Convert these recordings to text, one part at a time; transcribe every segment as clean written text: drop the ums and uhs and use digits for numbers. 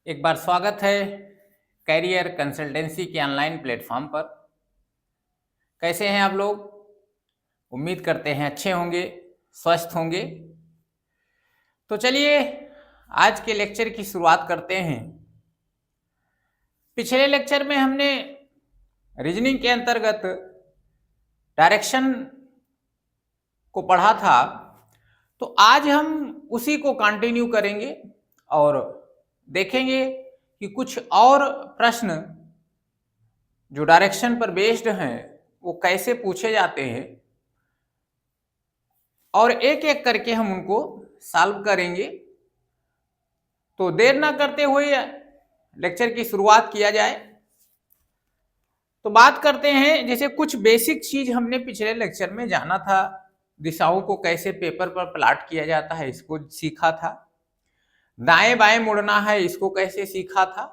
एक बार स्वागत है कैरियर कंसल्टेंसी के ऑनलाइन प्लेटफॉर्म पर। कैसे हैं आप लोग? उम्मीद करते हैं अच्छे होंगे, स्वस्थ होंगे। तो चलिए आज के लेक्चर की शुरुआत करते हैं। पिछले लेक्चर में हमने रीजनिंग के अंतर्गत डायरेक्शन को पढ़ा था, तो आज हम उसी को कंटिन्यू करेंगे और देखेंगे कि कुछ और प्रश्न जो डायरेक्शन पर बेस्ड हैं वो कैसे पूछे जाते हैं और एक एक करके हम उनको सॉल्व करेंगे। तो देर ना करते हुए लेक्चर की शुरुआत किया जाए। तो बात करते हैं, जैसे कुछ बेसिक चीज हमने पिछले लेक्चर में जाना था। दिशाओं को कैसे पेपर पर प्लाट किया जाता है इसको सीखा था। दाएं बाएं मुड़ना है इसको कैसे सीखा था।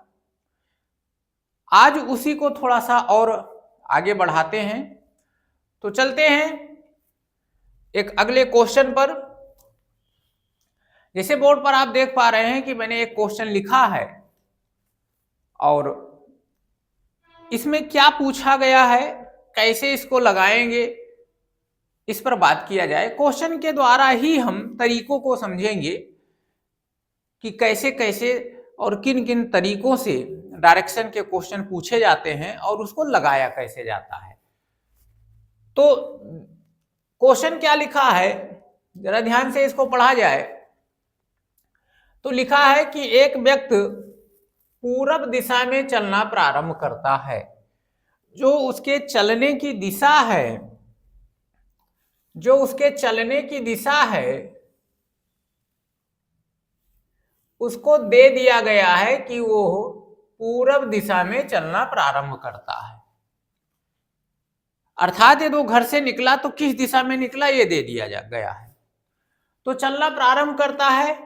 आज उसी को थोड़ा सा और आगे बढ़ाते हैं। तो चलते हैं एक अगले क्वेश्चन पर। जैसे बोर्ड पर आप देख पा रहे हैं कि मैंने एक क्वेश्चन लिखा है और इसमें क्या पूछा गया है, कैसे इसको लगाएंगे, इस पर बात किया जाए। क्वेश्चन के द्वारा ही हम तरीकों को समझेंगे कि कैसे कैसे और किन किन तरीकों से डायरेक्शन के क्वेश्चन पूछे जाते हैं और उसको लगाया कैसे जाता है। तो क्वेश्चन क्या लिखा है, जरा ध्यान से इसको पढ़ा जाए। तो लिखा है कि एक व्यक्ति पूरब दिशा में चलना प्रारंभ करता है। जो उसके चलने की दिशा है, जो उसके चलने की दिशा है उसको दे दिया गया है कि वो पूरब दिशा में चलना प्रारंभ करता है। अर्थात ये तो घर से निकला तो किस दिशा में निकला ये दे दिया गया है। तो चलना प्रारंभ करता है।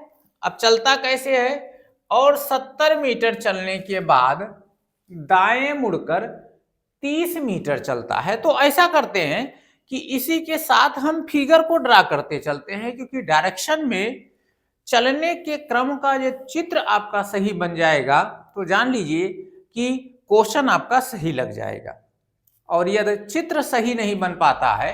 अब चलता कैसे है, और 70 मीटर चलने के बाद दाएं मुड़कर 30 मीटर चलता है। तो ऐसा करते हैं कि इसी के साथ हम फिगर को ड्रा करते चलते हैं, क्योंकि डायरेक्शन में चलने के क्रम का जो चित्र आपका सही बन जाएगा तो जान लीजिए कि क्वेश्चन आपका सही लग जाएगा। और यदि चित्र सही नहीं बन पाता है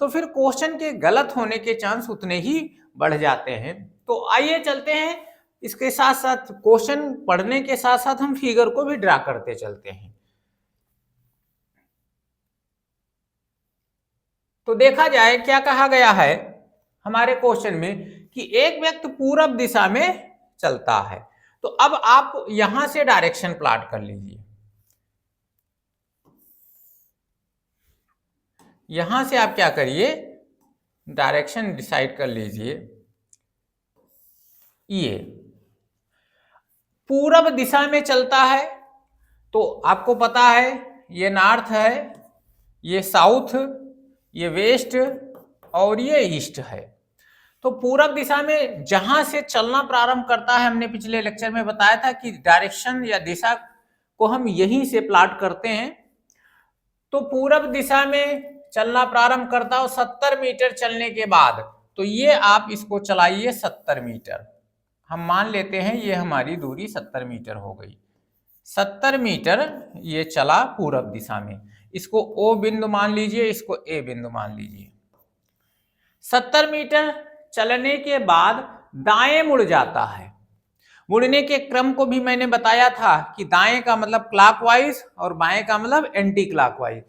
तो फिर क्वेश्चन के गलत होने के चांस उतने ही बढ़ जाते हैं। तो आइए चलते हैं, इसके साथ साथ क्वेश्चन पढ़ने के साथ साथ हम फिगर को भी ड्रा करते चलते हैं। तो देखा जाए क्या कहा गया है हमारे क्वेश्चन में कि एक व्यक्ति पूरब दिशा में चलता है। तो अब आप यहां से डायरेक्शन प्लॉट कर लीजिए। यहां से आप क्या करिए, डायरेक्शन डिसाइड कर लीजिए। ये पूरब दिशा में चलता है तो आपको पता है ये नॉर्थ है, ये साउथ, ये वेस्ट और ये ईस्ट है। तो पूरब दिशा में जहां से चलना प्रारंभ करता है, हमने पिछले लेक्चर में बताया था कि डायरेक्शन या दिशा को हम यहीं से प्लॉट करते हैं। तो पूरब दिशा में चलना प्रारंभ करता हो 70 मीटर चलने के बाद, तो ये आप इसको चलाइए 70 मीटर। हम मान लेते हैं ये हमारी दूरी 70 मीटर हो गई। 70 मीटर ये चला पूरब दिशा में। इसको ओ बिंदु मान लीजिए, इसको ए बिंदु मान लीजिए। 70 मीटर चलने के बाद दाएं मुड़ जाता है। मुड़ने के क्रम को भी मैंने बताया था कि दाएं का मतलब क्लॉकवाइज और बाएं का मतलब एंटी क्लॉकवाइज।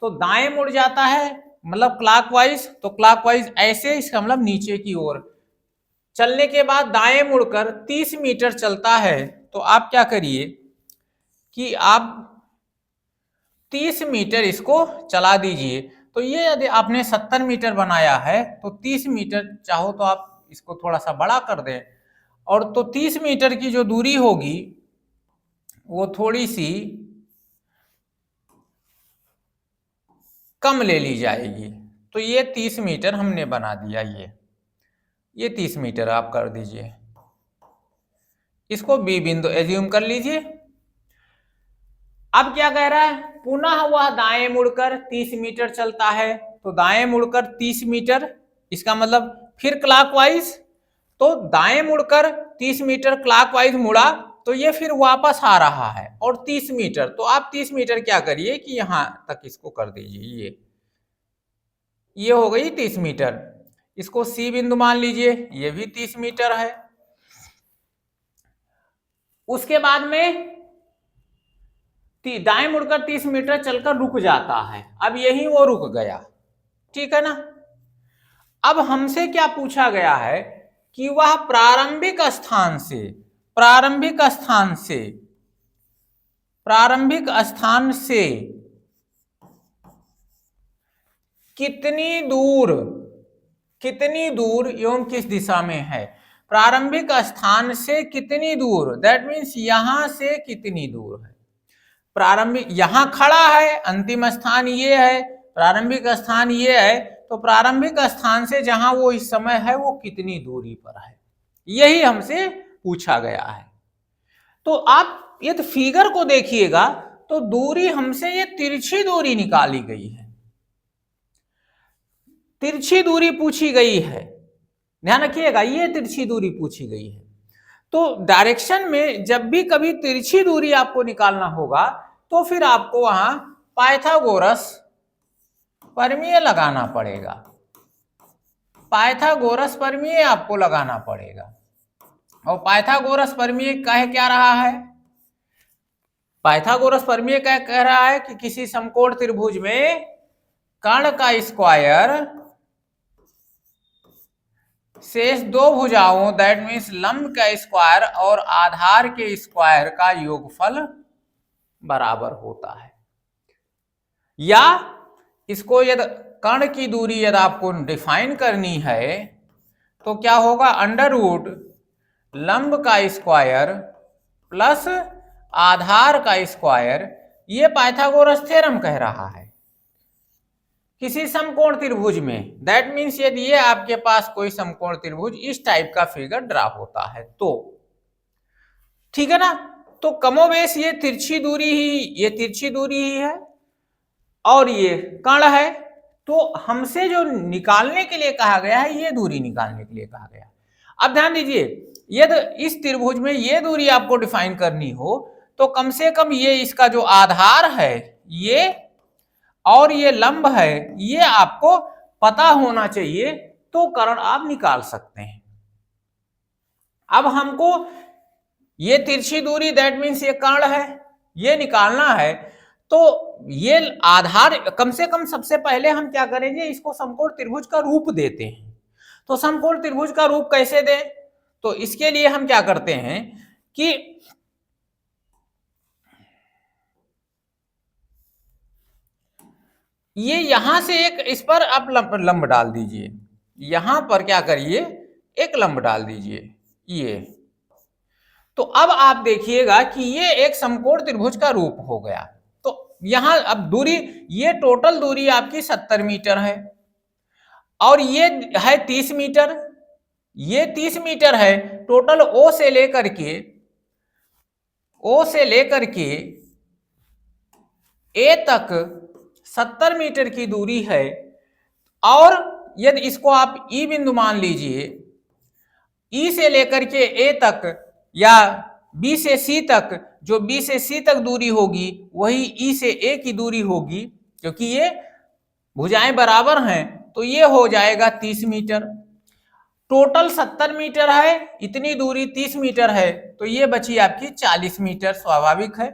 तो दाएं मुड़ जाता है मतलब क्लॉकवाइज, तो क्लॉकवाइज ऐसे, इसका मतलब नीचे की ओर चलने के बाद दाएं मुड़कर 30 मीटर चलता है। तो आप क्या करिए कि आप 30 मीटर इसको चला दीजिए। तो ये यदि आपने 70 मीटर बनाया है तो 30 मीटर चाहो तो आप इसको थोड़ा सा बड़ा कर दें, और तो 30 मीटर की जो दूरी होगी वो थोड़ी सी कम ले ली जाएगी। तो ये 30 मीटर हमने बना दिया। ये 30 मीटर आप कर दीजिए। इसको बी बिंदु एज्यूम कर लीजिए। अब क्या कह रहा है, पुनः वह दाएं मुड़कर 30 मीटर चलता है। तो दाएं मुड़कर 30 मीटर, इसका मतलब फिर क्लॉकवाइज। तो दाएं मुड़कर 30 मीटर क्लॉकवाइज मुड़ा तो ये फिर वापस आ रहा है, और 30 मीटर, तो आप 30 मीटर क्या करिए कि यहां तक इसको कर दीजिए, ये हो गई 30 मीटर। इसको सी बिंदु मान लीजिए, ये भी 30 मीटर है। उसके बाद में दाएं मुड़कर 30 मीटर चलकर रुक जाता है, अब यही वो रुक गया, ठीक है ना। अब हमसे क्या पूछा गया है कि वह प्रारंभिक स्थान से कितनी दूर एवं किस दिशा में है। प्रारंभिक स्थान से कितनी दूर, दैट मीन्स यहां से कितनी दूर है। प्रारंभिक यहां खड़ा है, अंतिम स्थान ये है, प्रारंभिक स्थान ये है, तो प्रारंभिक स्थान से जहां वो इस समय है वो कितनी दूरी पर है, यही हमसे पूछा गया है। तो आप यदि फिगर को देखिएगा तो दूरी हमसे ये तिरछी दूरी निकाली गई है, तिरछी दूरी पूछी गई है, ध्यान रखिएगा, ये तिरछी दूरी पूछी गई है। तो डायरेक्शन में जब भी कभी तिरछी दूरी आपको निकालना होगा तो फिर आपको वहां पाइथागोरस प्रमेय लगाना पड़ेगा, पाइथागोरस प्रमेय आपको लगाना पड़ेगा। और पाइथागोरस प्रमेय कह क्या रहा है, पाइथागोरस प्रमेय कह रहा है कि किसी समकोण त्रिभुज में कर्ण का स्क्वायर शेष दो भुजाओं दैट मीन्स लंब का स्क्वायर और आधार के स्क्वायर का योगफल बराबर होता है। या इसको यदि कर्ण की दूरी यदि आपको डिफाइन करनी है तो क्या होगा, अंडर रूट लंब का स्क्वायर प्लस आधार का स्क्वायर, ये पाइथागोरस थ्योरम कह रहा है किसी समकोण त्रिभुज में। दैट मीन्स यदि ये आपके पास कोई समकोण त्रिभुज इस टाइप का फिगर ड्रा होता है तो, ठीक है ना। तो कमोबेश ये तिरछी दूरी ही है और ये कर्ण है, तो हमसे जो निकालने के लिए कहा गया है ये दूरी निकालने के लिए कहा गया है। अब ध्यान दीजिए, यदि इस त्रिभुज में ये दूरी आपको डिफाइन करनी हो तो कम से कम ये इसका जो आधार है ये और ये लंब है ये आपको पता होना चाहिए, तो कर्ण आप निकाल सकते हैं। अब हमको ये तिरछी दूरी दैट मीन्स ये कर्ण है ये निकालना है, तो ये आधार कम से कम सबसे पहले हम क्या करेंगे, इसको समकोण त्रिभुज का रूप देते हैं। तो समकोण त्रिभुज का रूप कैसे दें, तो इसके लिए हम क्या करते हैं कि ये यहां से एक इस पर आप लंब डाल दीजिए, यहां पर क्या करिए एक लंब डाल दीजिए ये, तो अब आप देखिएगा कि ये एक समकोण त्रिभुज का रूप हो गया। तो यहां अब दूरी, ये टोटल दूरी आपकी 70 मीटर है और ये है 30 मीटर, ये 30 मीटर है टोटल। ओ से लेकर के ए तक 70 मीटर की दूरी है। और यदि इसको आप ई बिंदु मान लीजिए, ई से लेकर के ए तक या बी से सी तक, जो बी से सी तक दूरी होगी वही ई से ए की दूरी होगी, क्योंकि ये भुजाएं बराबर हैं, तो ये हो जाएगा 30 मीटर। टोटल 70 मीटर है, इतनी दूरी 30 मीटर है, तो ये बची आपकी 40 मीटर, स्वाभाविक है।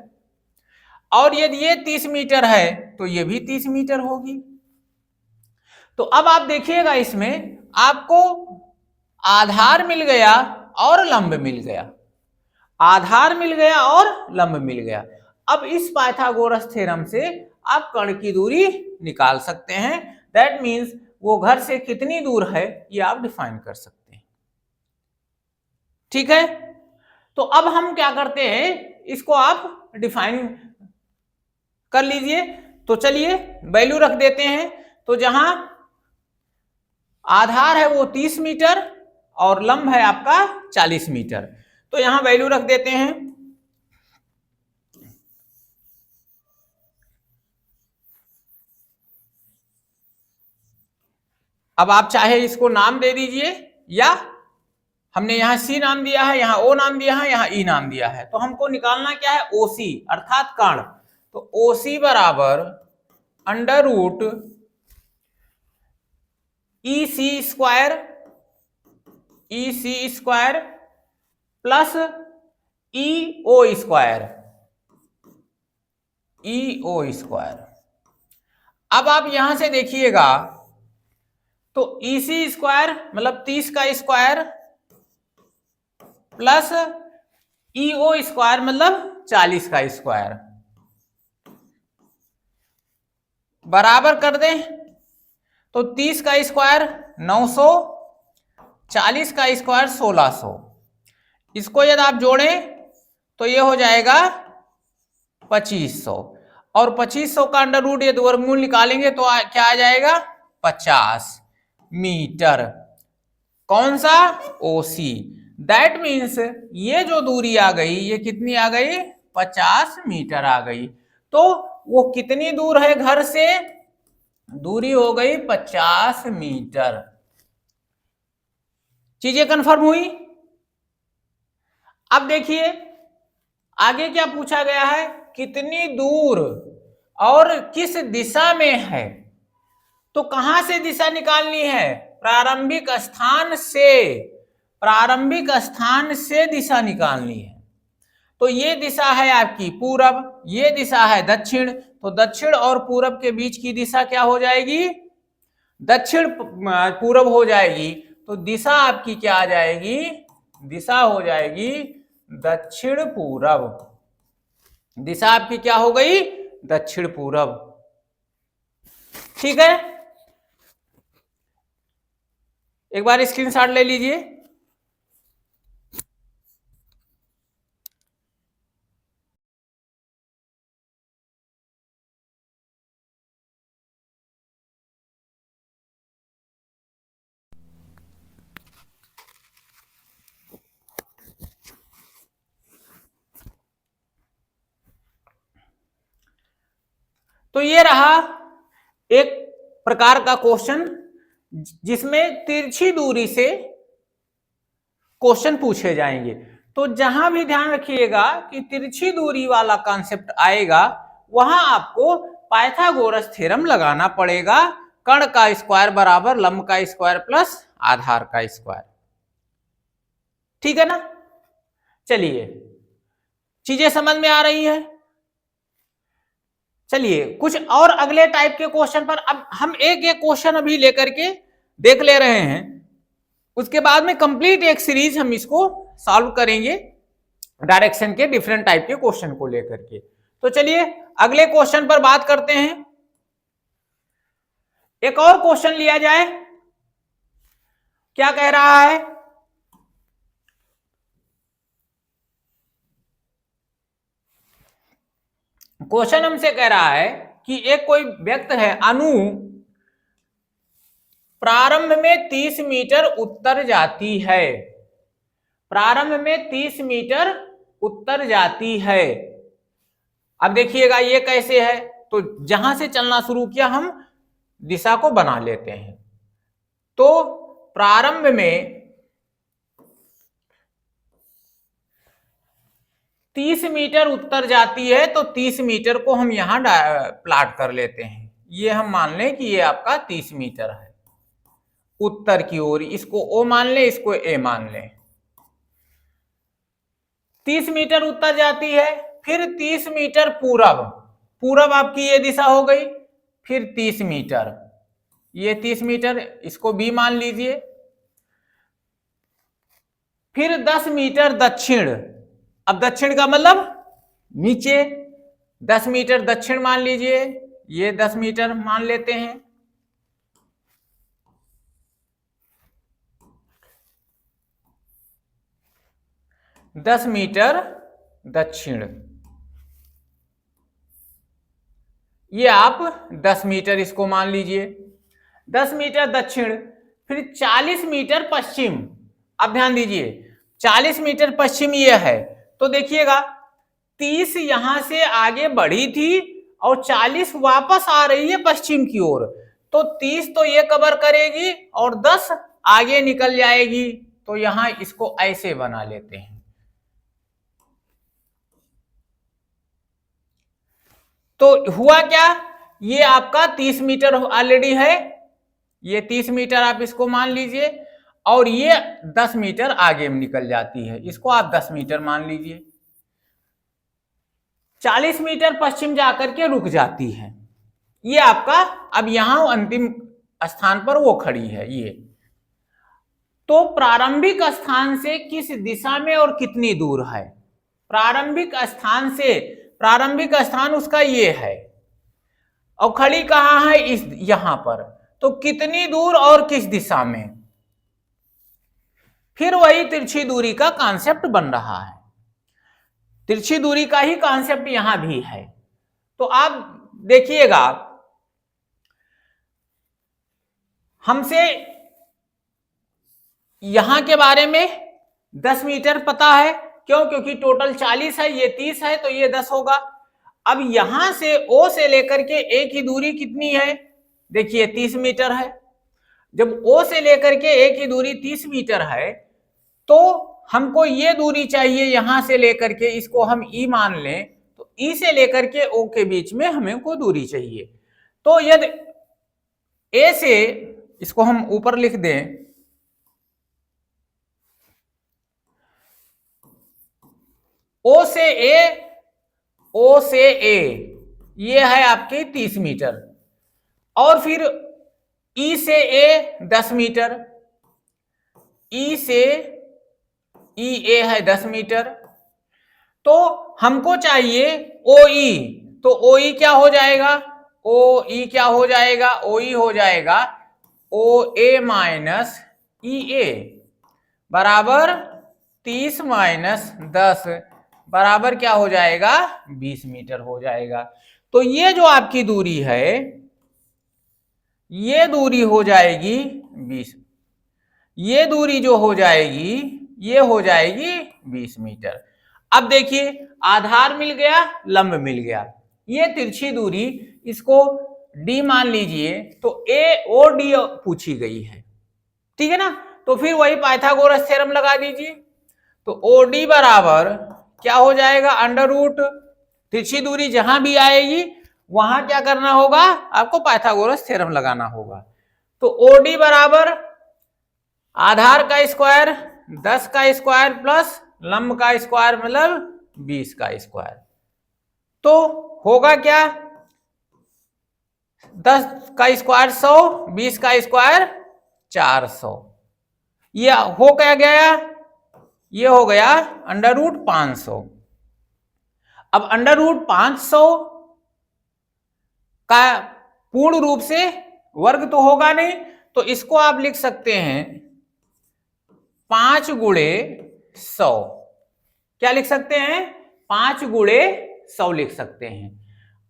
और यदि ये 30 मीटर है तो ये भी 30 मीटर होगी। तो अब आप देखिएगा इसमें आपको आधार मिल गया और लंब मिल गया, आधार मिल गया और लंब मिल गया। अब इस पाइथागोरस थ्योरम से आप कर्ण की दूरी निकाल सकते हैं, दैट मीन्स वो घर से कितनी दूर है ये आप डिफाइन कर सकते हैं, ठीक है। तो अब हम क्या करते हैं, इसको आप डिफाइन कर लीजिए। तो चलिए वैल्यू रख देते हैं, तो जहां आधार है वो 30 मीटर और लंब है आपका 40 मीटर, तो यहां वैल्यू रख देते हैं। अब आप चाहे इसको नाम दे दीजिए या हमने यहाँ सी नाम दिया है, यहाँ ओ नाम दिया है, यहाँ ई नाम दिया है, तो हमको निकालना क्या है, ओसी अर्थात कर्ण। तो ओसी बराबर अंडर रूट ई सी स्क्वायर प्लस ई ओ स्क्वायर अब आप यहां से देखिएगा तो ई सी स्क्वायर मतलब 30 का स्क्वायर प्लस ई ओ स्क्वायर मतलब 40 का स्क्वायर बराबर कर दें तो 30 का स्क्वायर 900, 40 का स्क्वायर 1600। इसको यदि आप जोड़ें तो ये हो जाएगा 2500 और 2500 का अंडर रूट यदि वर्गमूल निकालेंगे तो क्या आ जाएगा 50 मीटर। कौन सा, ओसी। दैट मीन्स ये जो दूरी आ गई ये कितनी आ गई, 50 मीटर आ गई। तो वो कितनी दूर है घर से, दूरी हो गई 50 मीटर। चीजें कंफर्म हुई। अब देखिए आगे क्या पूछा गया है, कितनी दूर और किस दिशा में है। तो कहां से दिशा निकालनी है, प्रारंभिक स्थान से दिशा निकालनी है। तो ये दिशा है आपकी पूरब, ये दिशा है दक्षिण। तो दक्षिण और पूरब के बीच की दिशा क्या हो जाएगी, दक्षिण पूरब हो जाएगी। तो दिशा आपकी क्या आ जाएगी, दिशा हो जाएगी दक्षिण पूरब। दिशा आपकी क्या हो गई, दक्षिण पूरब। ठीक है, एक बार स्क्रीनशॉट ले लीजिए। तो ये रहा एक प्रकार का क्वेश्चन जिसमें तिरछी दूरी से क्वेश्चन पूछे जाएंगे। तो जहां भी ध्यान रखिएगा कि तिरछी दूरी वाला कॉन्सेप्ट आएगा वहां आपको पाइथागोरस थ्योरम लगाना पड़ेगा। कर्ण का स्क्वायर बराबर लंब का स्क्वायर प्लस आधार का स्क्वायर। ठीक है ना। चलिए चीजें समझ में आ रही है। चलिए कुछ और अगले टाइप के क्वेश्चन पर अब हम एक एक क्वेश्चन अभी लेकर के देख ले रहे हैं, उसके बाद में कंप्लीट एक सीरीज हम इसको सॉल्व करेंगे डायरेक्शन के डिफरेंट टाइप के क्वेश्चन को लेकर के। तो चलिए अगले क्वेश्चन पर बात करते हैं। एक और क्वेश्चन लिया जाए, क्या कह रहा है, क्वेश्चन हमसे कह रहा है कि एक कोई व्यक्ति है अनु, प्रारंभ में 30 मीटर उत्तर जाती है, प्रारंभ में 30 मीटर उत्तर जाती है। अब देखिएगा ये कैसे है, तो जहां से चलना शुरू किया हम दिशा को बना लेते हैं। तो प्रारंभ में 30 मीटर उत्तर जाती है, तो 30 मीटर को हम यहां प्लाट कर लेते हैं। ये हम मान लें कि ये आपका 30 मीटर है उत्तर की ओर, इसको ओ मान लें, इसको ए मान लें। 30 मीटर उत्तर जाती है, फिर 30 मीटर पूरब, पूरब आपकी ये दिशा हो गई, फिर 30 मीटर, ये 30 मीटर इसको बी मान लीजिए, फिर 10 मीटर दक्षिण। अब दक्षिण का मतलब नीचे, 10 मीटर दक्षिण मान लीजिए, ये 10 मीटर मान लेते हैं। दस मीटर दक्षिण, ये आप 10 मीटर इसको मान लीजिए, 10 मीटर दक्षिण, फिर 40 मीटर पश्चिम। अब ध्यान दीजिए 40 मीटर पश्चिम ये है, तो देखिएगा 30 यहां से आगे बढ़ी थी और 40 वापस आ रही है पश्चिम की ओर, तो 30 तो ये कवर करेगी और 10 आगे निकल जाएगी, तो यहां इसको ऐसे बना लेते हैं। तो हुआ क्या, ये आपका 30 मीटर ऑलरेडी है, ये 30 मीटर आप इसको मान लीजिए, और ये 10 मीटर आगे में निकल जाती है, इसको आप 10 मीटर मान लीजिए। 40 मीटर पश्चिम जाकर के रुक जाती है, ये आपका, अब यहां अंतिम स्थान पर वो खड़ी है ये। तो प्रारंभिक स्थान से किस दिशा में और कितनी दूर है, प्रारंभिक स्थान से, प्रारंभिक स्थान उसका ये है, और खड़ी कहां है, इस यहां पर, तो कितनी दूर और किस दिशा में, फिर वही तिरछी दूरी का कॉन्सेप्ट बन रहा है, तिरछी दूरी का ही कॉन्सेप्ट यहां भी है। तो आप देखिएगा, हमसे यहां के बारे में 10 मीटर पता है, क्यों, क्योंकि टोटल 40 है, ये 30 है, तो ये 10 होगा। अब यहां से O से लेकर के A की दूरी कितनी है, देखिए 30 मीटर है। जब O से लेकर के A की दूरी 30 मीटर है, तो हमको ये दूरी चाहिए, यहां से लेकर के इसको हम E मान लें, तो E से लेकर के O के बीच में हमें को दूरी चाहिए। तो यदि A से, इसको हम ऊपर लिख दें, O से A ये है आपके 30 मीटर, और फिर E से A 10 मीटर, E से EA है 10 मीटर, तो हमको चाहिए OE, तो OE क्या हो जाएगा, OE क्या हो जाएगा, OE हो जाएगा OA माइनस EA बराबर 30 माइनस 10 बराबर क्या हो जाएगा, 20 मीटर हो जाएगा। तो ये जो आपकी दूरी है, ये दूरी हो जाएगी 20, ये दूरी जो हो जाएगी ये हो जाएगी 20 मीटर। अब देखिए, आधार मिल गया, लंब मिल गया, ये तिरछी दूरी, इसको D मान लीजिए, तो AOD पूछी गई है, ठीक है ना। तो फिर वही पाइथागोरस थ्योरम लगा दीजिए, तो OD बराबर क्या हो जाएगा, अंडर रूट, तिरछी दूरी जहां भी आएगी वहां क्या करना होगा, आपको पाइथागोरस थ्योरम लगाना होगा। तो OD बराबर आधार का स्क्वायर 10 का स्क्वायर प्लस लंब का स्क्वायर मतलब 20 का स्क्वायर, तो होगा क्या, 10 का स्क्वायर 100, 20 का स्क्वायर 400, ये हो क्या गया, ये हो गया अंडर रूट 500। अब अंडर रूट 500 का पूर्ण रूप से वर्ग तो होगा नहीं, तो इसको आप लिख सकते हैं 5 गुणे 100, क्या लिख सकते हैं, 5 गुणे 100 लिख सकते हैं,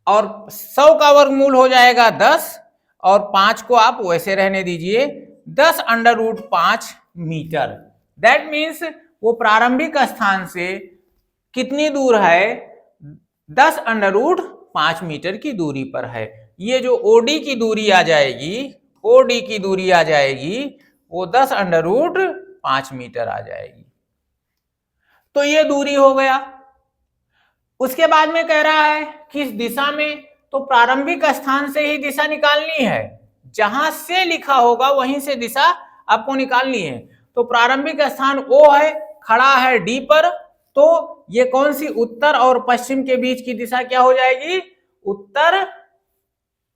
और 100 का वर्गमूल हो जाएगा 10, और 5 को आप वैसे रहने दीजिए, 10 under root 5 metre. That means वो प्रारंभिक स्थान से कितनी दूर है, 10 अंडर रूट 5 मीटर की दूरी पर है। ये जो OD की दूरी आ जाएगी, OD की दूरी आ जाएगी, वो 10 अंडर रूट 5 मीटर आ जाएगी। तो ये दूरी हो गया। उसके बाद में कह रहा है किस दिशा में, तो प्रारंभिक स्थान से ही दिशा निकालनी है, जहां से लिखा होगा वहीं से दिशा आपको निकालनी है। तो प्रारंभिक स्थान O है, खड़ा है D पर, तो ये कौन सी, उत्तर और पश्चिम के बीच की दिशा क्या हो जाएगी,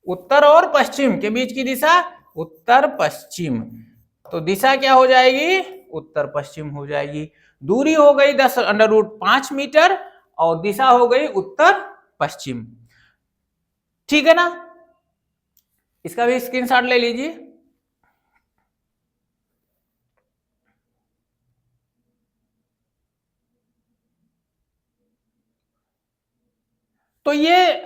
उत्तर और पश्चिम के बीच की दिशा उत्तर पश्चिम, तो दिशा क्या हो जाएगी, उत्तर पश्चिम हो जाएगी। दूरी हो गई 10 अंडर रूट 5 मीटर और दिशा हो गई उत्तर पश्चिम, ठीक है ना। इसका भी स्क्रीनशॉट ले लीजिए। तो ये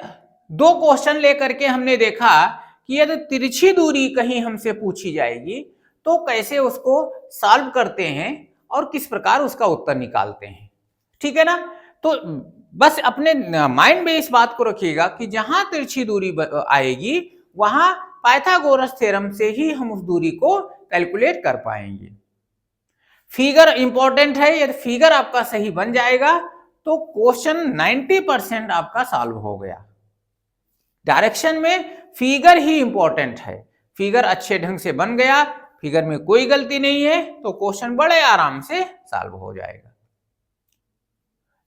2 क्वेश्चन लेकर के हमने देखा कि यदि तिरछी दूरी कहीं हमसे पूछी जाएगी तो कैसे उसको सॉल्व करते हैं और किस प्रकार उसका उत्तर निकालते हैं, ठीक है ना। तो बस अपने माइंड में इस बात को रखिएगा कि जहां तिरछी दूरी आएगी वहां पाइथागोरस थ्योरम से ही हम उस दूरी को कैलकुलेट कर पाएंगे। फिगर इंपॉर्टेंट है, यदि फिगर आपका सही बन जाएगा तो क्वेश्चन 90% आपका सॉल्व हो गया। डायरेक्शन में फिगर ही इंपॉर्टेंट है, फिगर अच्छे ढंग से बन गया, फिगर में कोई गलती नहीं है तो क्वेश्चन बड़े आराम से सॉल्व हो जाएगा।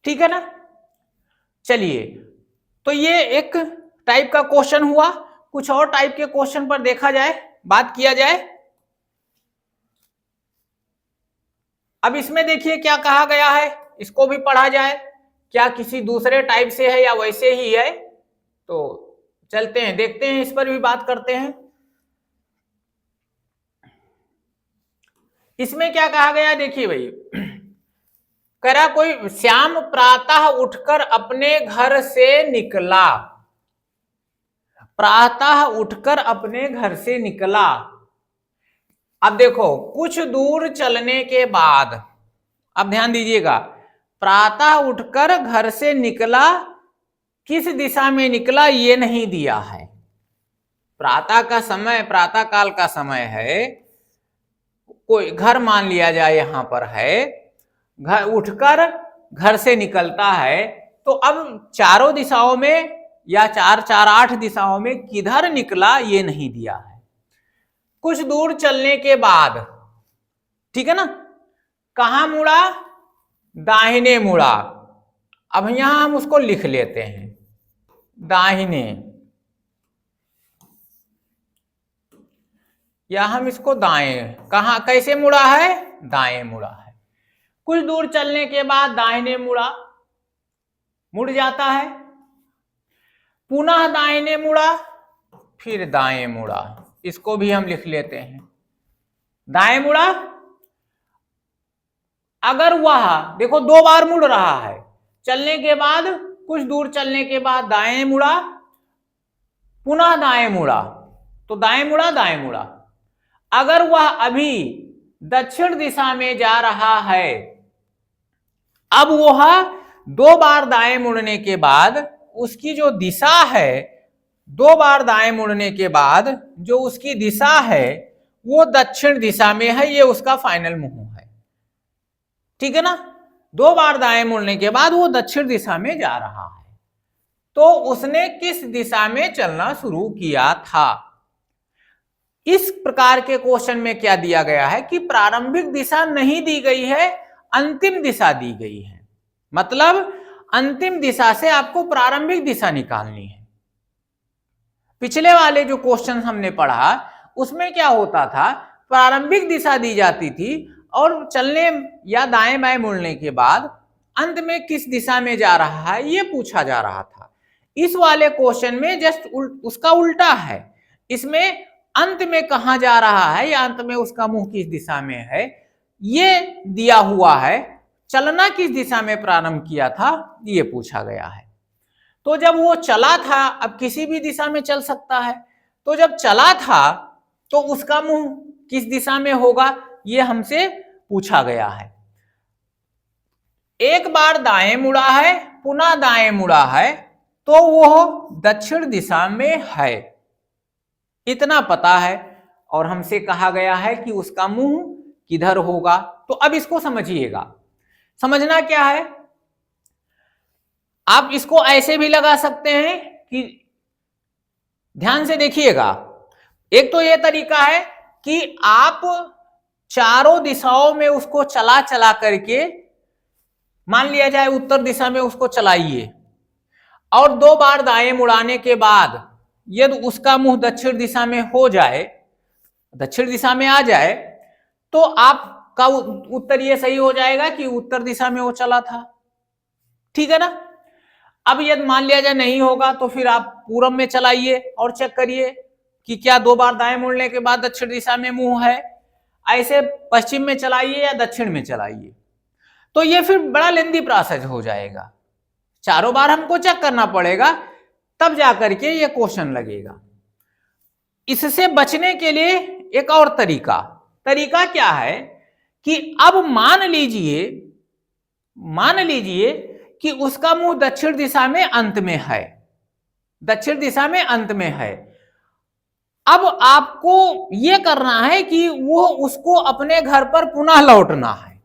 ठीक है ना। चलिए, तो ये एक टाइप का क्वेश्चन हुआ। कुछ और टाइप के क्वेश्चन पर देखा जाए, बात किया जाए। अब इसमें देखिए क्या कहा गया है, इसको भी पढ़ा जाए। क्या किसी दूसरे टाइप से है या वैसे ही है, तो चलते हैं देखते हैं, इस पर भी बात करते हैं। इसमें क्या कहा गया देखिए भाई, कह रहा कोई श्याम प्रातः उठकर अपने घर से निकला, प्रातः उठकर अपने घर से निकला। अब देखो कुछ दूर चलने के बाद, अब ध्यान दीजिएगा, प्रातः उठकर घर से निकला, किस दिशा में निकला ये नहीं दिया है। प्रातः का समय, प्रातः काल का समय है, कोई घर मान लिया जाए यहां पर है, घर उठकर घर से निकलता है, तो अब चारों दिशाओं में या 4-4-8 दिशाओं में किधर निकला ये नहीं दिया है। कुछ दूर चलने के बाद, ठीक है ना, कहां मुड़ा, दाहिने मुड़ा। अब यहां हम उसको लिख लेते हैं, दाहिने, या हम इसको दाएं, कहां कैसे मुड़ा है, दाएं मुड़ा है। कुछ दूर चलने के बाद दाहिने मुड़ा, मुड़ जाता है, पुनः दाहिने मुड़ा, फिर दाएं मुड़ा, इसको भी हम लिख लेते हैं, दाएं मुड़ा। अगर वह देखो 2 बार मुड़ रहा है, चलने के बाद कुछ दूर चलने के बाद दाएं मुड़ा, पुनः दाएं मुड़ा, तो दाएं मुड़ा दाएं मुड़ा। अगर वह अभी दक्षिण दिशा में जा रहा है, अब वह 2 बार दाएं मुड़ने के बाद उसकी जो दिशा है, 2 बार दाएं मुड़ने के बाद जो उसकी दिशा है वो दक्षिण दिशा में है, ये उसका फाइनल मुंह है। ठीक है ना, 2 बार दाएं मुड़ने के बाद वो दक्षिण दिशा में जा रहा है, तो उसने किस दिशा में चलना शुरू किया था। इस प्रकार के क्वेश्चन में क्या दिया गया है कि प्रारंभिक दिशा नहीं दी गई है, अंतिम दिशा दी गई है। मतलब अंतिम दिशा से आपको प्रारंभिक दिशा निकालनी है। पिछले वाले जो क्वेश्चन हमने पढ़ा उसमें क्या होता था, प्रारंभिक दिशा दी जाती थी और चलने या दाएं बाएं मुड़ने के बाद अंत में किस दिशा में जा रहा है ये पूछा जा रहा था। इस वाले क्वेश्चन में जस्ट उसका उल्टा है, इसमें अंत में कहां जा रहा है या अंत में उसका मुंह किस दिशा में है ये दिया हुआ है, चलना किस दिशा में प्रारंभ किया था ये पूछा गया है। तो जब वो चला था, अब किसी भी दिशा में चल सकता है, तो जब चला था तो उसका मुंह किस दिशा में होगा ये हमसे पूछा गया है। एक बार दाएं मुड़ा है, पुनः दाएं मुड़ा है, तो वो दक्षिण दिशा में है, इतना पता है। और हमसे कहा गया है कि उसका मुंह किधर होगा। तो अब इसको समझिएगा, समझना क्या है, आप इसको ऐसे भी लगा सकते हैं कि ध्यान से देखिएगा, एक तो यह तरीका है कि आप चारों दिशाओं में उसको चला चला करके, मान लिया जाए उत्तर दिशा में उसको चलाइए और 2 बार दाएं मुड़ाने के बाद यदि उसका मुंह दक्षिण दिशा में हो जाए, दक्षिण दिशा में आ जाए, तो आपका उत्तर यह सही हो जाएगा कि उत्तर दिशा में वो चला था। ठीक है ना। अब यदि मान लिया जाए नहीं होगा तो फिर आप पूर्व में चलाइए और चेक करिए कि क्या 2 बार दाएं मुड़ने के बाद दक्षिण दिशा में मुंह है, ऐसे पश्चिम में चलाइए या दक्षिण में चलाइए, तो ये फिर बड़ा लेंदी प्रोसेस हो जाएगा, चारों बार हमको चेक करना पड़ेगा तब जाकर के ये क्वेश्चन लगेगा। इससे बचने के लिए एक और तरीका क्या है कि अब मान लीजिए कि उसका मुंह दक्षिण दिशा में अंत में है, दक्षिण दिशा में अंत में है। अब आपको यह करना है कि वो उसको अपने घर पर पुनः लौटना है,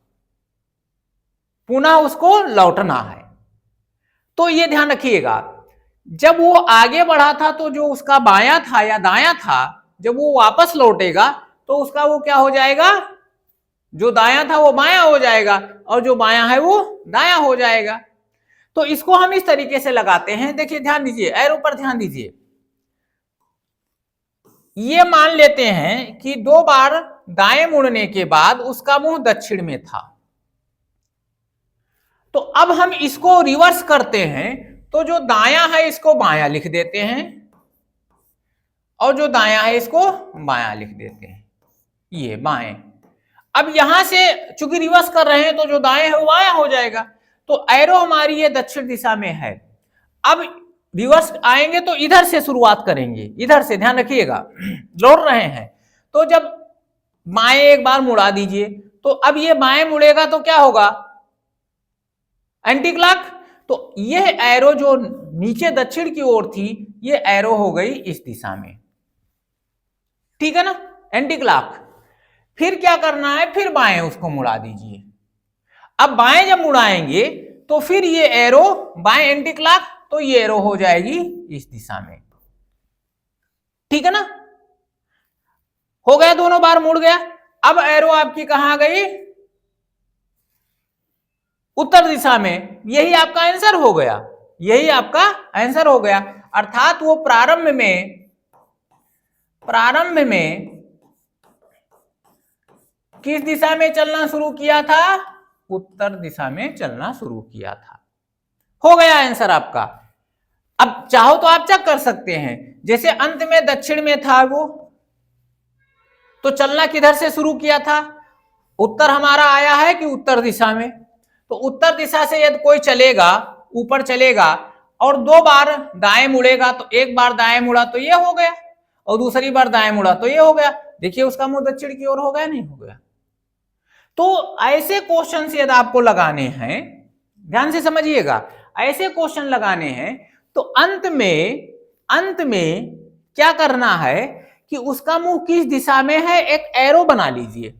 पुनः उसको लौटना है। तो ये ध्यान रखिएगा, जब वो आगे बढ़ा था तो जो उसका बायां था या दायां था, जब वो वापस लौटेगा तो उसका वो क्या हो जाएगा, जो दायां था वो बायां हो जाएगा और जो बायां है वो दायां हो जाएगा। तो इसको हम इस तरीके से लगाते हैं। देखिए ध्यान दीजिए, एरो पर ध्यान दीजिए। ये मान लेते हैं कि 2 बार दाएं मुड़ने के बाद उसका मुंह दक्षिण में था। तो अब हम इसको रिवर्स करते हैं, तो जो दायां है इसको बायां लिख देते हैं और जो दायां है इसको बायां लिख देते हैं, ये बाएं। अब यहां से चूंकि रिवर्स कर रहे हैं तो जो दाएं है वो बायां हो जाएगा। तो एरो हमारी ये दक्षिण दिशा में है। अब रिवर्स आएंगे तो इधर से शुरुआत करेंगे, इधर से ध्यान रखिएगा, लौट रहे हैं। तो जब बाएं एक बार मुड़ा दीजिए, तो अब ये बाएं मुड़ेगा तो क्या होगा, एंटी क्लॉक। तो यह एरो जो नीचे दक्षिण की ओर थी, ये एरो हो गई इस दिशा में, ठीक है ना, एंटी क्लॉक। फिर क्या करना है, फिर बाएं उसको मुड़ा दीजिए। अब बाएं जब मुड़ाएंगे तो फिर ये एरो बाएं एंटी क्लॉक, तो ये एरो हो जाएगी इस दिशा में, ठीक है ना, हो गया, दोनों बार मुड़ गया। अब एरो आपकी कहां गई, उत्तर दिशा में। यही आपका आंसर हो गया, यही आपका आंसर हो गया। अर्थात वो प्रारंभ में किस दिशा में चलना शुरू किया था, उत्तर दिशा में चलना शुरू किया था। हो गया आंसर आपका। अब चाहो तो आप चेक कर सकते हैं, जैसे अंत में दक्षिण में था वो, तो चलना किधर से शुरू किया था, उत्तर हमारा आया है कि उत्तर दिशा में। तो उत्तर दिशा से यदि कोई चलेगा, ऊपर चलेगा और 2 बार दाएं मुड़ेगा, तो एक बार दाएं मुड़ा तो ये हो गया और दूसरी बार दाएं मुड़ा तो ये हो गया। देखिए उसका मुंह दक्षिण की ओर हो गया, नहीं हो गया। तो ऐसे क्वेश्चन यदि आपको लगाने हैं, ध्यान से समझिएगा, ऐसे क्वेश्चन लगाने हैं तो अंत में क्या करना है कि उसका मुंह किस दिशा में है, एक एरो बना लीजिए।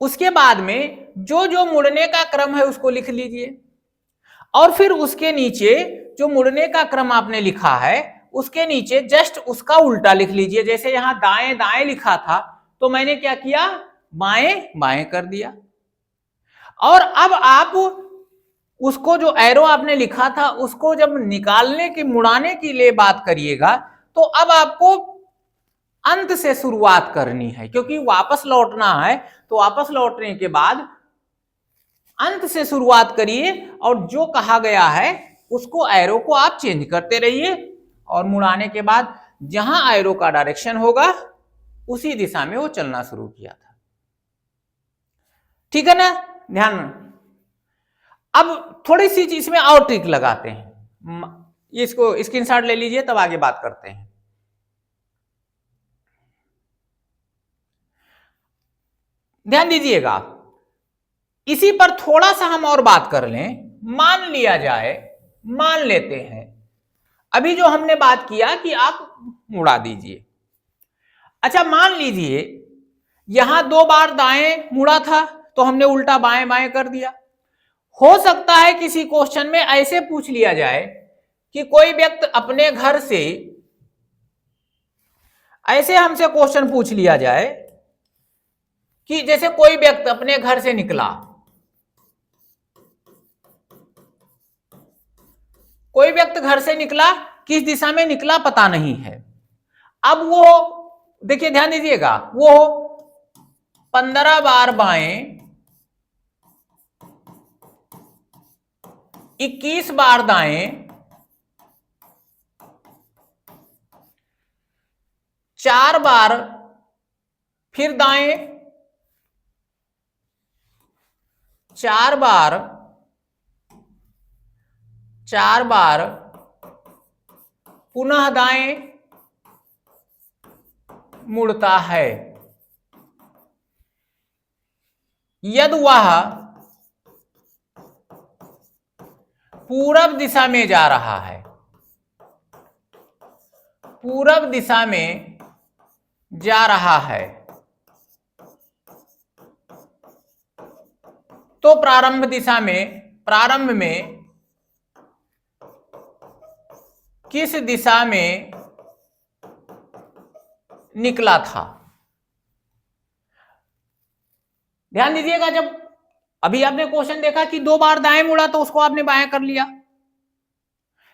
उसके बाद में जो जो मुड़ने का क्रम है उसको लिख लीजिए और फिर उसके नीचे जो मुड़ने का क्रम आपने लिखा है उसके नीचे जस्ट उसका उल्टा लिख लीजिए। जैसे यहां दाएं दाएं लिखा था तो मैंने क्या किया, बाएं बाएं कर दिया। और अब आप उसको जो एरो आपने लिखा था उसको जब निकालने की, मुड़ाने के लिए बात करिएगा, तो अब आपको अंत से शुरुआत करनी है, क्योंकि वापस लौटना है। तो वापस लौटने के बाद अंत से शुरुआत करिए और जो कहा गया है उसको, एरो को आप चेंज करते रहिए और मुड़ाने के बाद जहां एरो का डायरेक्शन होगा उसी दिशा में वो चलना शुरू किया था, ठीक है ना, ध्यान। अब थोड़ी सी चीज में और ट्रिक लगाते हैं, इसको स्क्रीनशॉट ले लीजिए, तब आगे बात करते हैं। ध्यान दीजिएगा, इसी पर थोड़ा सा हम और बात कर लें। मान लिया जाए, मान लेते हैं अभी जो हमने बात किया कि आप मुड़ा दीजिए। अच्छा मान लीजिए यहां 2 बार दाएं मुड़ा था तो हमने उल्टा बाएं बाएं कर दिया। हो सकता है किसी क्वेश्चन में ऐसे पूछ लिया जाए कि कोई व्यक्ति अपने घर से, ऐसे हमसे क्वेश्चन पूछ लिया जाए कि जैसे कोई व्यक्ति अपने घर से निकला, कोई व्यक्ति घर से निकला, किस दिशा में निकला पता नहीं है। अब वो देखिए ध्यान दीजिएगा, वो 15 बार बाएं, 21 बार दाएं, 4 बार फिर दाएं, 4 बार पुनः दाएं मुड़ता है। यदि वह पूरब दिशा में जा रहा है, पूरब दिशा में जा रहा है, तो प्रारंभ में किस दिशा में निकला था? ध्यान दीजिएगा, जब अभी आपने क्वेश्चन देखा कि 2 बार दाएं मुड़ा तो उसको आपने बाएं कर लिया,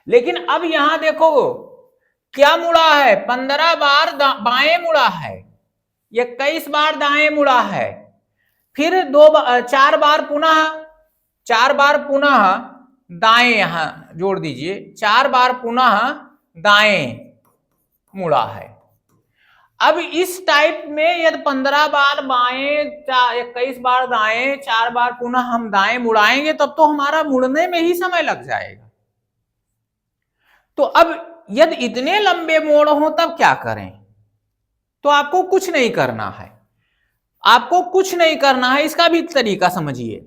लेकिन अब यहां देखो क्या मुड़ा है, 15 बार बाएं मुड़ा है, 21 बार दाएं मुड़ा है, फिर 4 बार पुनः दाएं, यहां जोड़ दीजिए, 4 बार पुनः दाएं मुड़ा है। अब इस टाइप में यदि 15 बार बाएं, 21 बार दाएं, 4 बार पुनः हम दाएं मुड़ाएंगे तब तो हमारा मुड़ने में ही समय लग जाएगा। तो अब यदि इतने लंबे मोड़ हो तब क्या करें? तो आपको कुछ नहीं करना है, आपको कुछ नहीं करना है, इसका भी तरीका समझिए।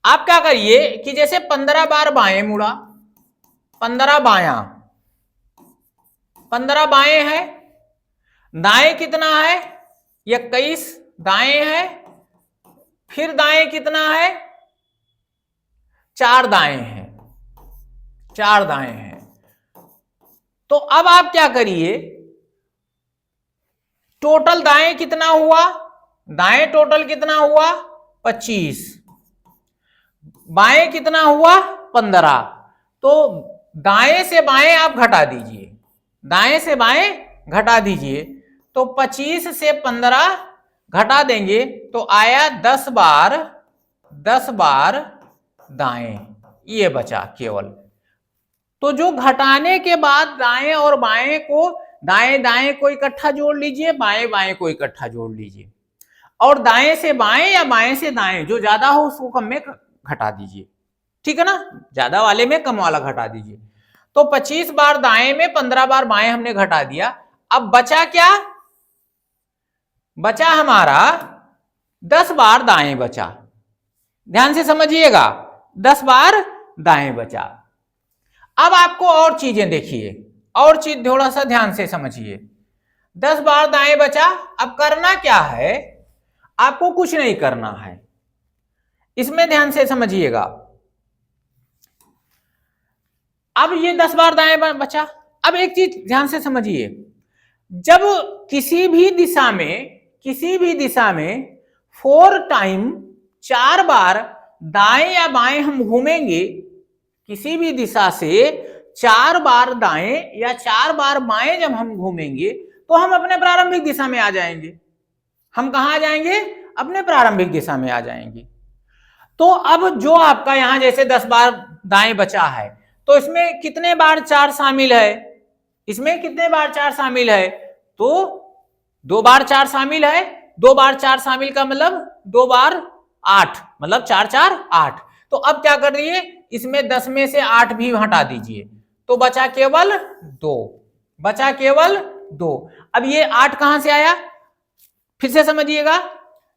आप क्या करिए कि जैसे 15 बार बाएं मुड़ा, 15 बायां, 15 बाएं है, दाएं कितना है 21, दाएं है, फिर दाएं कितना है 4 दाएं हैं, 4 दाएं हैं। तो अब आप क्या करिए, टोटल दाएं कितना हुआ, दाएं टोटल कितना हुआ 25, बाएं कितना हुआ 15। तो दाएं से बाएं आप घटा दीजिए, दाएं से बाएं घटा दीजिए, तो 25 से 15 घटा देंगे तो आया 10 बार दाएं, ये बचा केवल। तो जो घटाने के बाद दाएं और बाएं को, दाएं दाएं को इकट्ठा जोड़ लीजिए, बाएं बाएं को इकट्ठा जोड़ लीजिए, और दाएं से बाएं या बाएं से दाएं, जो ज्यादा हो उसको कम में घटा दीजिए, ठीक है ना, ज्यादा वाले में कम वाला घटा दीजिए। तो 25 बार दाएं में 15 बार बाएं हमने घटा दिया। अब बचा क्या, बचा हमारा 10 बार दाएं बचा, ध्यान से समझिएगा, 10 बार दाएं बचा। अब आपको और चीजें देखिए, और चीज थोड़ा सा ध्यान से समझिए। 10 बार दाएं बचा, अब करना क्या है, आपको कुछ नहीं करना है, इसमें ध्यान से समझिएगा। अब ये 10 बार दाएं बचा। अब एक चीज ध्यान से समझिए, जब किसी भी दिशा में 4 टाइम, 4 बार दाएं या बाएं हम घूमेंगे, किसी भी दिशा से 4 बार दाएं या 4 बार बाएं जब हम घूमेंगे तो हम अपने प्रारंभिक दिशा में आ जाएंगे। हम कहां आ जाएंगे, अपने प्रारंभिक दिशा में आ जाएंगे। तो अब जो आपका यहां जैसे 10 बार दाएं बचा है, तो इसमें कितने बार 4 शामिल है, इसमें कितने बार 4 शामिल है, तो 2 बार 4 शामिल है। 2 बार 4 शामिल का मतलब 2 बार 8, मतलब 4 4 8। तो अब क्या कर रही है, इसमें 10 में से 8 भी हटा दीजिए, तो बचा केवल 2, बचा केवल 2। अब ये 8 कहां से आया, फिर से समझिएगा,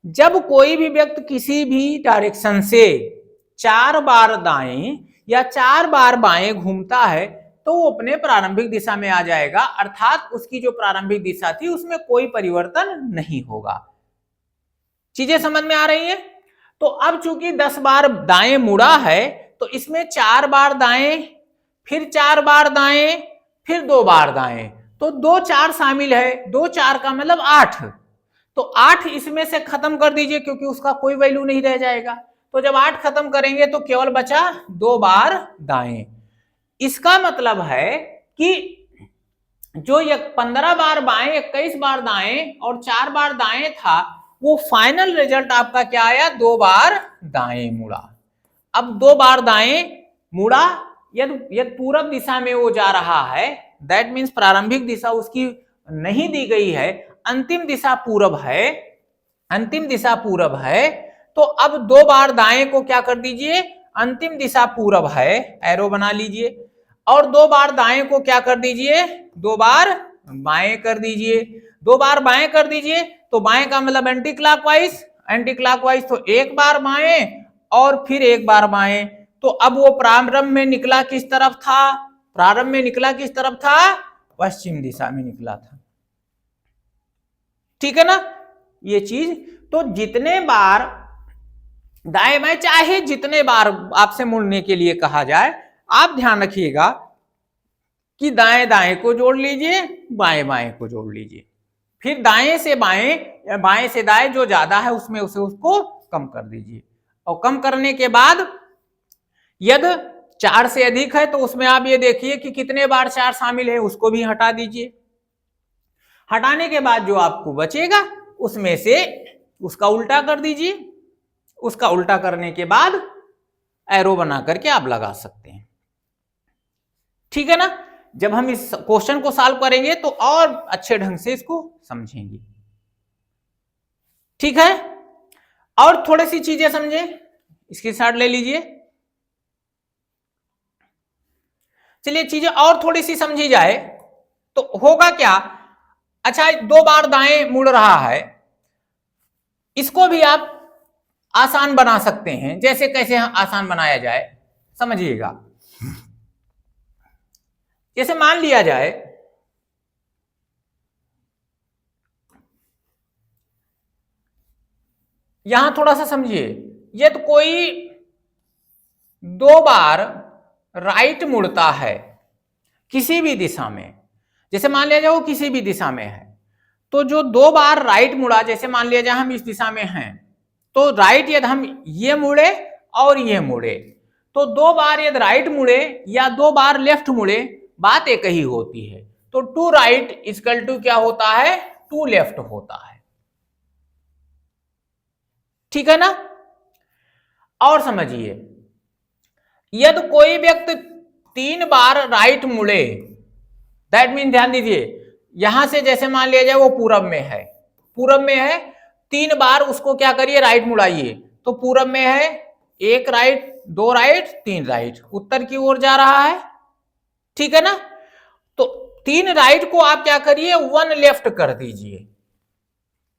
जब कोई भी व्यक्ति किसी भी डायरेक्शन से 4 बार दाएं या 4 बार बाएं घूमता है तो वो अपने प्रारंभिक दिशा में आ जाएगा, अर्थात उसकी जो प्रारंभिक दिशा थी उसमें कोई परिवर्तन नहीं होगा। चीजें समझ में आ रही है? तो अब चूंकि 10 बार दाएं मुड़ा है तो इसमें 4 बार दाएं, फिर 4 बार दाएं, फिर 2 बार दाएं, तो 2 4 शामिल है, 2 4 का मतलब 8। तो 8 इसमें से खत्म कर दीजिए क्योंकि उसका कोई वैल्यू नहीं रह जाएगा। तो जब 8 खत्म करेंगे तो केवल बचा 2 बार दाएं। इसका मतलब है कि जो ये 15 बार बाएं, 21 बार दाएं और 4 बार दाएं था, वो फाइनल रिजल्ट आपका क्या आया, 2 बार दाएं मुड़ा। अब 2 बार दाएं मुड़ा, यदि पूरब दिशा में वो जा रहा है, दैट मीन्स प्रारंभिक दिशा उसकी नहीं दी गई है, अंतिम दिशा पूरब है, अंतिम दिशा पूरब है। तो अब 2 बार दाएं को क्या कर दीजिए, अंतिम दिशा पूरब है, एरो बना लीजिए, और 2 बार दाएं को क्या कर दीजिए, 2 बार बाएं कर दीजिए। 2 बार बाएं कर दीजिए तो बाएं का मतलब एंटी क्लॉकवाइज, एंटी क्लॉकवाइज तो 1 बार बाएं और फिर 1 बार बाएं। तो अब वो प्रारंभ में निकला किस तरफ था, प्रारंभ में निकला किस तरफ था, पश्चिम दिशा में निकला था, ठीक है ना ये चीज। तो जितने बार दाएं बाएं चाहे जितने बार आपसे मुड़ने के लिए कहा जाए, आप ध्यान रखिएगा कि दाएं दाएं को जोड़ लीजिए, बाएं बाएं को जोड़ लीजिए, फिर दाएं से बाएं, बाएं से दाएं, जो ज्यादा है उसमें उसे उसको कम कर दीजिए। और कम करने के बाद यदि 4 से अधिक है तो उसमें आप ये देखिए कि कितने बार 4 शामिल है, उसको भी हटा दीजिए। हटाने के बाद जो आपको बचेगा उसमें से उसका उल्टा कर दीजिए। उसका उल्टा करने के बाद एरो बना करके आप लगा सकते हैं। ठीक है ना? जब हम इस क्वेश्चन को सॉल्व करेंगे तो और अच्छे ढंग से इसको समझेंगे। ठीक है? और थोड़ी सी चीजें समझे, इसके साथ ले लीजिए। चलिए चीजें और थोड़ी सी समझी जाए तो होगा क्या। अच्छा, 2 बार दाएं मुड़ रहा है, इसको भी आप आसान बना सकते हैं। जैसे कैसे आसान बनाया जाए समझिएगा। जैसे मान लिया जाए यहां थोड़ा सा समझिए, ये तो कोई 2 बार राइट मुड़ता है किसी भी दिशा में। जैसे मान लिया जाए वो किसी भी दिशा में है, तो जो 2 बार राइट मुड़ा, जैसे मान लिया जाए हम इस दिशा में हैं, तो राइट यदि हम ये मुड़े और ये मुड़े, तो 2 बार यदि राइट मुड़े या 2 बार लेफ्ट मुड़े, बात एक ही होती है। तो 2 राइट इक्वल टू क्या होता है, 2 लेफ्ट होता है। ठीक है ना? और समझिए, यदि कोई व्यक्ति 3 बार राइट मुड़े, दैट मीन ध्यान दीजिए, यहां से जैसे मान लिया जाए वो पूरब में है, पूरब में है, 3 बार उसको क्या करिए, राइट मुड़ाइए। तो पूरब में है, 1 राइट, 2 राइट, 3 राइट, उत्तर की ओर जा रहा है। ठीक है ना? तो 3 राइट को आप क्या करिए, 1 लेफ्ट कर दीजिए।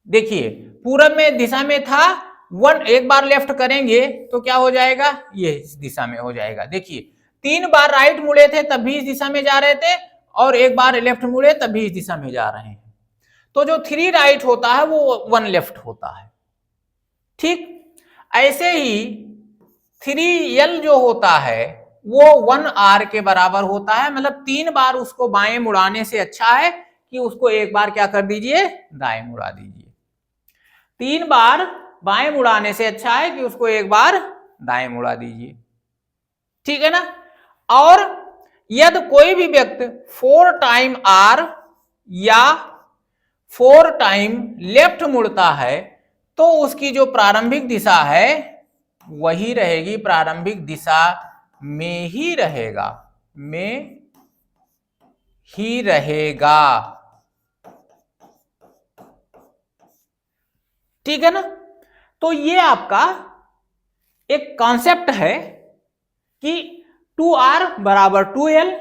देखिए पूरब में दिशा में था, 1 एक बार लेफ्ट करेंगे तो क्या हो जाएगा, ये इस दिशा में हो जाएगा। देखिए 3 बार राइट मुड़े थे तब भी इस दिशा में जा रहे थे, और एक बार लेफ्ट मुड़े तब भी इस दिशा में जा रहे हैं। तो जो 3 राइट होता है वो 1 लेफ्ट होता है। ठीक ऐसे ही 3L जो होता है वो 1R के बराबर होता है। मतलब 3 बार उसको बाएं मुड़ाने से अच्छा है कि उसको एक बार क्या कर दीजिए, दाएं मुड़ा दीजिए। 3 बार बाएं मुड़ाने से अच्छा है कि उसको एक बार दाएं मुड़ा दीजिए। ठीक है ना? और यदि कोई भी व्यक्ति 4 टाइम R या 4 टाइम लेफ्ट मुड़ता है तो उसकी जो प्रारंभिक दिशा है वही रहेगी, प्रारंभिक दिशा में ही रहेगा, में ही रहेगा। ठीक है ना? तो ये आपका एक कॉन्सेप्ट है कि 2R बराबर 2L,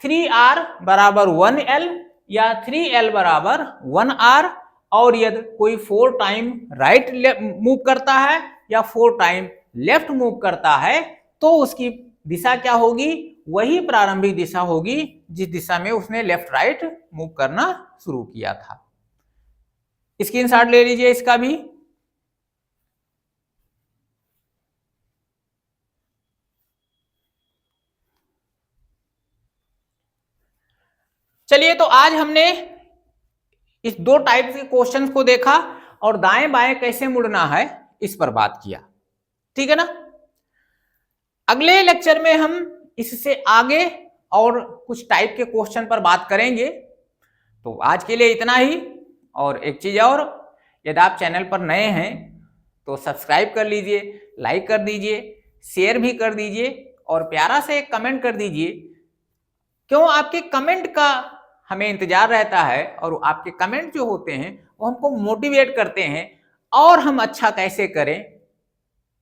3R बराबर 1L या 3L बराबर 1R। और यदि कोई 4 टाइम राइट मूव करता है या 4 टाइम लेफ्ट मूव करता है तो उसकी दिशा क्या होगी, वही प्रारंभिक दिशा होगी जिस दिशा में उसने लेफ्ट राइट मूव करना शुरू किया था। स्क्रीनशॉट ले लीजिए इसका भी। चलिए तो आज हमने इस 2 टाइप के क्वेश्चंस को देखा और दाएं बाएं कैसे मुड़ना है इस पर बात किया। ठीक है ना? अगले लेक्चर में हम इससे आगे और कुछ टाइप के क्वेश्चन पर बात करेंगे। तो आज के लिए इतना ही। और एक चीज और, यदि आप चैनल पर नए हैं तो सब्सक्राइब कर लीजिए, लाइक कर दीजिए, शेयर भी कर दीजिए और प्यारा से एक कमेंट कर दीजिए। क्यों, आपके कमेंट का हमें इंतजार रहता है और आपके कमेंट जो होते हैं वो हमको मोटिवेट करते हैं और हम अच्छा कैसे करें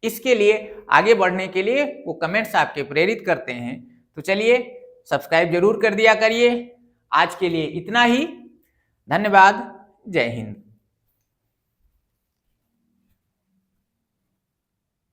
इसके लिए, आगे बढ़ने के लिए वो कमेंट्स आपके प्रेरित करते हैं। तो चलिए सब्सक्राइब जरूर कर दिया करिए। आज के लिए इतना ही। धन्यवाद। जय हिंद।